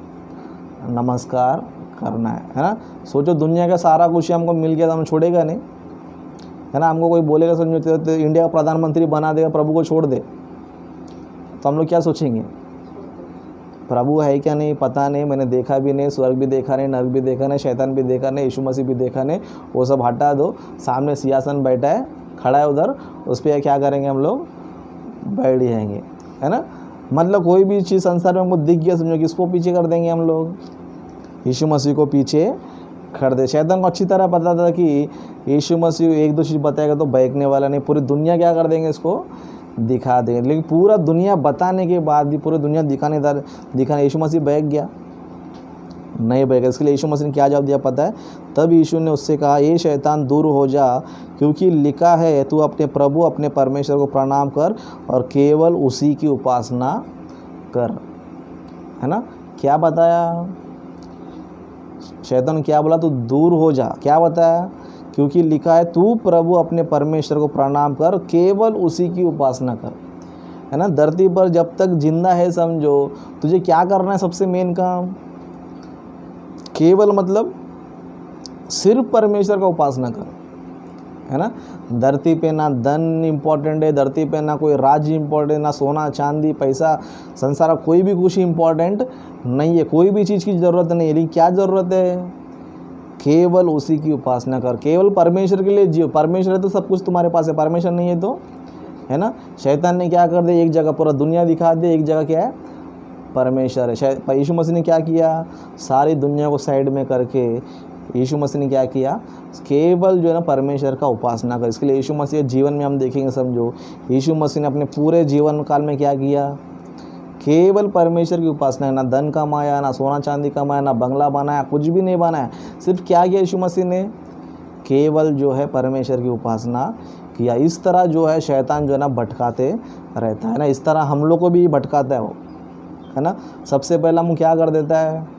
नमस्कार करना है ना। सोचो दुनिया का सारा कुछ हमको मिल गया तो हम छोड़ेगा नहीं, है ना। हमको कोई बोलेगा समझो तो इंडिया का प्रधानमंत्री बना देगा, प्रभु को छोड़ दे, तो हम लोग क्या सोचेंगे, प्रभु है क्या नहीं पता नहीं, मैंने देखा भी नहीं, स्वर्ग भी देखा नहीं, नरक भी देखा नहीं, शैतान भी देखा नहीं, यीशु मसीह भी देखा नहीं, वो सब हटा दो। सामने सिंहासन बैठा है, खड़ा है उधर, उस पर क्या करेंगे हम लोग, बैठ जाएंगे, है ना। मतलब कोई भी चीज़ संसार में हमको दिख गया, समझो किसको पीछे कर देंगे हम लोग, यीशु मसीह को पीछे कर दे। शैतान को अच्छी तरह पता था कि यीशु मसीह एक दो चीज़ बताएगा तो बहकने वाला नहीं, पूरी दुनिया क्या कर देंगे, इसको दिखा देंगे। लेकिन पूरा दुनिया बताने के बाद भी, पूरी दुनिया दिखाने यीशु मसीह बहक गया नहीं, बहका। इसके लिए यीशु मसीह ने क्या जवाब दिया पता है, तब यीशु ने उससे कहा, ये शैतान दूर हो जा, क्योंकि लिखा है, तू अपने प्रभु अपने परमेश्वर को प्रणाम कर और केवल उसी की उपासना कर, है ना। क्या बताया शैतान, क्या बोला, तू दूर हो जा, क्या बताया, क्योंकि लिखा है, तू प्रभु अपने परमेश्वर को प्रणाम कर, केवल उसी की उपासना कर, है ना। धरती पर जब तक जिंदा है समझो, तुझे क्या करना है, सबसे मेन काम, केवल मतलब सिर्फ परमेश्वर का उपासना कर, है ना। धरती पे ना धन इम्पोर्टेंट है, धरती पे ना कोई राज्य इम्पोर्टेंट, ना सोना चांदी पैसा, संसार कोई भी कुछ इम्पोर्टेंट नहीं है, कोई भी चीज़ की ज़रूरत नहीं है। लेकिन क्या ज़रूरत है, केवल उसी की उपासना कर, केवल परमेश्वर के लिए जियो। परमेश्वर है तो सब कुछ तुम्हारे पास है, परमेश्वर नहीं है तो, है ना। शैतान ने क्या कर दिया, एक जगह पूरा दुनिया दिखा दे, एक जगह क्या है, परमेश्वर है। यीशु मसीह ने क्या किया, सारी दुनिया को साइड में करके यीशु मसीह ने क्या किया, केवल जो है ना परमेश्वर का उपासना कर। इसके लिए यीशु मसीह जीवन में हम देखेंगे, समझो यीशु मसीह ने अपने पूरे जीवन काल में क्या किया, केवल परमेश्वर की उपासना। ना धन कमाया, ना सोना चांदी कमाया, ना बंगला बनाया, कुछ भी नहीं बनाया, सिर्फ क्या किया यीशु मसीह ने, केवल जो है परमेश्वर की उपासना किया। इस तरह जो है शैतान जो है ना भटकाते रहता है ना, इस तरह हम लोग को भी भटकाता है वो, है ना। सबसे पहला मुँह क्या कर देता है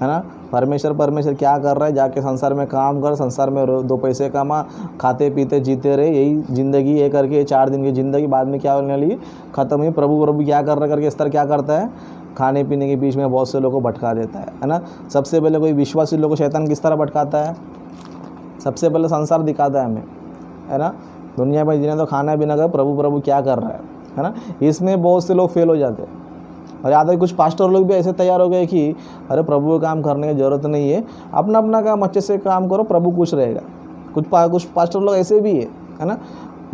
ना, परमेश्वर क्या कर रहा है, जाके संसार में काम कर, संसार में 2 पैसे कमा, खाते पीते जीते रहे, यही ज़िंदगी, ये करके 4 दिन की ज़िंदगी बाद में क्या होने वाली, ख़त्म हुई। प्रभु क्या कर रहा है करके इस तरह क्या करता है, खाने पीने के बीच में बहुत से लोगों को भटका देता है ना। सबसे पहले कोई विश्वासी लोगों को शैतान किस तरह भटकाता है, सबसे पहले संसार दिखाता है हमें, है ना। दुनिया में जिन्हें तो खाना पीना का प्रभु क्या कर रहा है ना, इसमें बहुत से लोग फेल हो जाते हैं। और याद है कुछ पास्टर लोग भी ऐसे तैयार हो गए कि अरे प्रभु का काम करने की ज़रूरत नहीं है, अपना अपना काम अच्छे से काम करो, प्रभु खुश रहेगा। कुछ पास्टर लोग ऐसे भी है ना।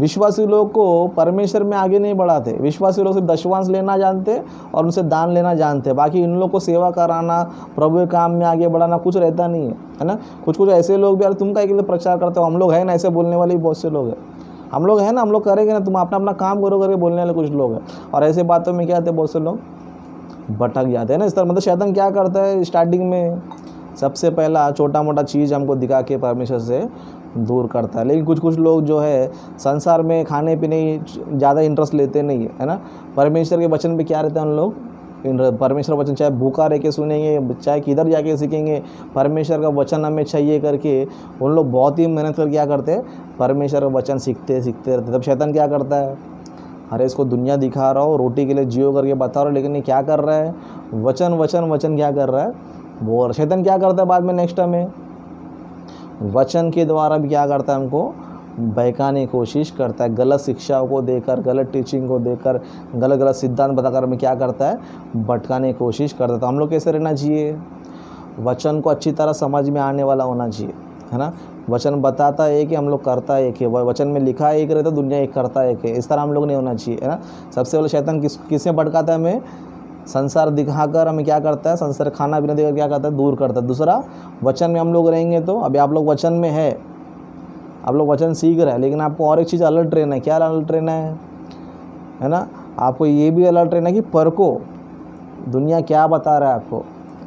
विश्वासी लोग को परमेश्वर में आगे नहीं बढ़ाते, विश्वासी लोग सिर्फ दशवांश लेना जानते और उनसे दान लेना जानते, बाकी इन लोग को सेवा कराना, प्रभु के काम में आगे बढ़ाना कुछ रहता नहीं है ना। कुछ ऐसे लोग भी, यार तुम क्या प्रचार करते हो, हम लोग हैं ना, ऐसे बोलने वाले बहुत से लोग हैं, हम लोग हैं ना, हम लोग करेंगे ना, तुम अपना अपना काम करो करके बोलने वाले कुछ लोग हैं। और ऐसे बातों में क्या आते हैं, बहुत से लोग भटक जाते हैं ना। इस तरह मतलब शैतान क्या करता है, स्टार्टिंग में सबसे पहला छोटा मोटा चीज़ हमको दिखा के परमेश्वर से दूर करता है। लेकिन कुछ लोग जो है संसार में खाने पीने ज़्यादा इंटरेस्ट लेते नहीं है ना। परमेश्वर के वचन पे क्या रहता है उन लोग, परमेश्वर वचन चाहे भूखा रह के सुनेंगे, चाहे किधर जाके सीखेंगे, परमेश्वर का वचन हमें चाहिए करके उन लोग बहुत ही मेहनत कर क्या करते हैं, परमेश्वर का वचन सीखते रहते। तब शैतान क्या करता है, अरे इसको दुनिया दिखा रहा हो, रोटी के लिए जियो करके बता रहा हो, लेकिन ये क्या कर रहा है, वचन क्या कर रहा है वो। शैतान क्या करता है बाद में नेक्स्ट में, वचन के द्वारा भी क्या करता है, हमको बहकाने की कोशिश करता है, गलत शिक्षाओं को देकर, गलत टीचिंग को देकर, गलत सिद्धांत बताकर हमें क्या करता है, भटकाने की कोशिश करता है। तो हम लोग कैसे रहना चाहिए, वचन को अच्छी तरह समझ में आने वाला होना चाहिए, है ना। वचन बताता है कि हम लोग करता है कि वचन में लिखा है एक रहता, दुनिया एक करता है कि, इस तरह हम लोग नहीं होना चाहिए, है ना। सबसे पहले शैतान किसमें भटकाता है, हमें संसार दिखाकर हमें क्या करता है, संसार खाना पीना देकर क्या करता है, दूर करता है। दूसरा, वचन में हम लोग रहेंगे तो अभी आप लोग वचन में है, आप लोग वचन सीख रहे हैं, लेकिन आपको और एक चीज़ अलर्ट रहना है। क्या अलर्ट रहना है ना, आपको ये भी अलर्ट रहना है कि परको दुनिया क्या बता रहा है आपको,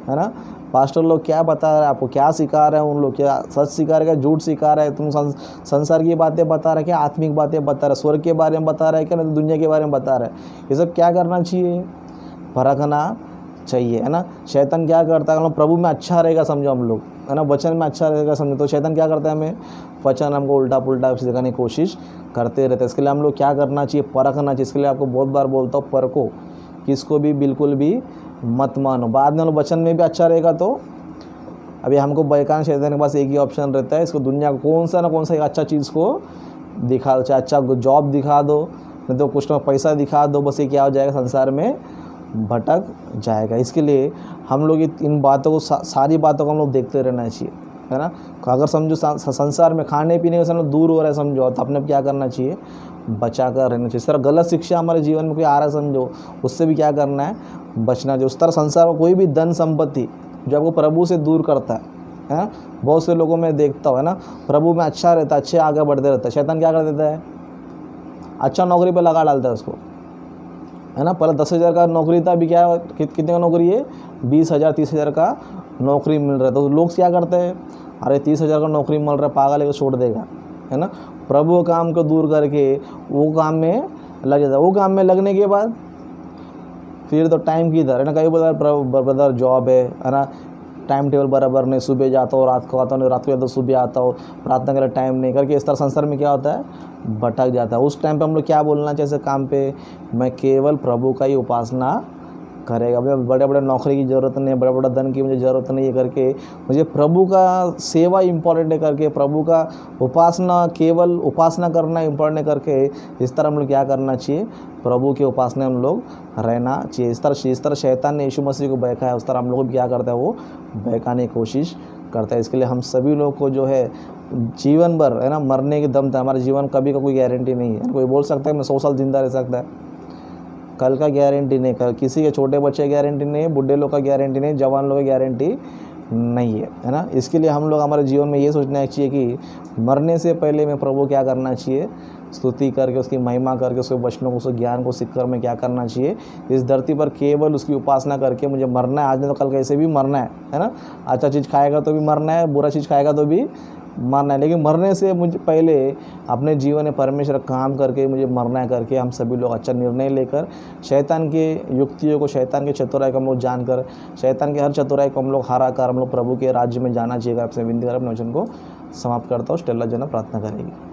है ना। पास्टर लोग क्या बता रहे हैं आपको, क्या सिखा रहे हैं उन लोग, क्या सच सिखा रहे हैं, झूठ सिखा रहे हैं, तुम संसार की बातें बता रहे हैं क्या, आत्मिक बातें बता रहे हैं, स्वर्ग के बारे में बता रहे हैं क्या, नहीं दुनिया के बारे में बता रहे हैं। ये सब क्या करना चाहिए, परखना चाहिए, है ना। शैतान क्या करता है, हम लोग प्रभु में अच्छा रहेगा समझो हम लोग, है ना, वचन में अच्छा रहेगा समझो, तो शैतान क्या करता है, हमें वचन हमको उल्टा पुल्टा सिखाने की कोशिश करते रहते हैं। इसके लिए हम लोग क्या करना चाहिए, परखना चाहिए। इसके लिए आपको बहुत बार बोलता हूँ, परखो, किसको भी बिल्कुल भी मत मानो। बाद में वचन में भी अच्छा रहेगा तो अभी हमको बहकाने शैतान के पास एक ही ऑप्शन रहता है, इसको दुनिया को कौन सा एक अच्छा चीज़ को दिखा दो, चाहे अच्छा जॉब दिखा दो, नहीं तो कुछ ना पैसा दिखा दो, बस ये क्या हो जाएगा, संसार में भटक जाएगा। इसके लिए हम लोग इन बातों को सारी बातों को हम लोग देखते रहना चाहिए, है ना। अगर समझो संसार में खाने पीने से हम लोग दूर हो रहे हैं समझो, तो अपने क्या करना चाहिए, बचा कर रहना चाहिए। इस तरह गलत शिक्षा हमारे जीवन में कोई आ रहा है समझो, उससे भी क्या करना है, बचना चाहिए। उस तरह संसार में कोई भी धन संपत्ति जो आपको प्रभु से दूर करता है, बहुत से लोगों में देखता हो, है ना, प्रभु में अच्छा रहता है, अच्छे आगे बढ़ते रहता है, शैतान क्या कर देता है, अच्छा नौकरी पे लगा डालता है उसको, है ना। पहले 10,000 का नौकरी था, अभी क्या है, कितने का नौकरी है, 20,000 30,000 का नौकरी मिल रहा है। तो लोग क्या करते हैं, अरे 30,000 का नौकरी मिल रहा है, पागल है को छोड़ देगा, है ना। प्रभु काम को दूर करके वो काम में लग जाता है। वो काम में लगने के बाद फिर तो टाइम की इधर, है ना। कई ब्रदर जॉब है ना, टाइम टेबल बराबर नहीं, सुबह जाता हो रात को आता हो, रात को जाता हो सुबह आता हो, प्रार्थना के लिए टाइम नहीं करके, इस तरह संसार में क्या होता है, भटक जाता है। उस टाइम पे हम लोग क्या बोलना चाहिए, ऐसे काम पे मैं केवल प्रभु का ही उपासना करेगा। बड़े बड़े नौकरी की ज़रूरत नहीं है, बड़े बड़े धन की मुझे ज़रूरत नहीं है करके, मुझे प्रभु का सेवा इम्पॉर्टेंट है करके, प्रभु का उपासना, केवल उपासना करना इम्पॉर्टेंट है करके, इस तरह हम लोग क्या करना चाहिए, प्रभु के उपासना हम लोग रहना चाहिए। इस तरह शैतान ने यीशु मसीह को बहकाया, उस तरह हम लोग क्या करता है, वो बहकाने की कोशिश करता है। इसके लिए हम सभी लोग को जो है जीवन भर, है ना, मरने के दम तक, हमारे जीवन कभी का कोई गारंटी नहीं है। कोई बोल सकता है मैं 100 साल जिंदा रह सकता है, कल का गारंटी नहीं, कल किसी के छोटे बच्चे की गारंटी नहीं है, बुढ़े लोग का गारंटी नहीं, जवान लोग की गारंटी नहीं है ना। इसके लिए हम लोग हमारे जीवन में ये सोचना चाहिए कि मरने से पहले मैं प्रभु क्या करना चाहिए, स्तुति करके, उसकी महिमा करके, उसके वचनों को, उसके ज्ञान को सीख कर मैं क्या करना चाहिए, इस धरती पर केवल उसकी उपासना करके मुझे मरना है। आज नहीं तो कल कैसे भी मरना है ना। अच्छा चीज़ खाएगा तो भी मरना है, बुरा चीज़ खाएगा तो भी मरना है, लेकिन मरने से मुझे पहले अपने जीवन में परमेश्वर काम करके मुझे मरना है करके हम सभी लोग अच्छा निर्णय लेकर शैतान के युक्तियों को, शैतान के चतुराई को हम लोग जानकर, शैतान के हर चतुराई को हम लोग हरा कर हम लोग प्रभु के राज्य में जाना चाहिए। आपसे विनती कर अपने वचन को समाप्त करता हूँ। स्टेला जना प्रार्थना करेगी।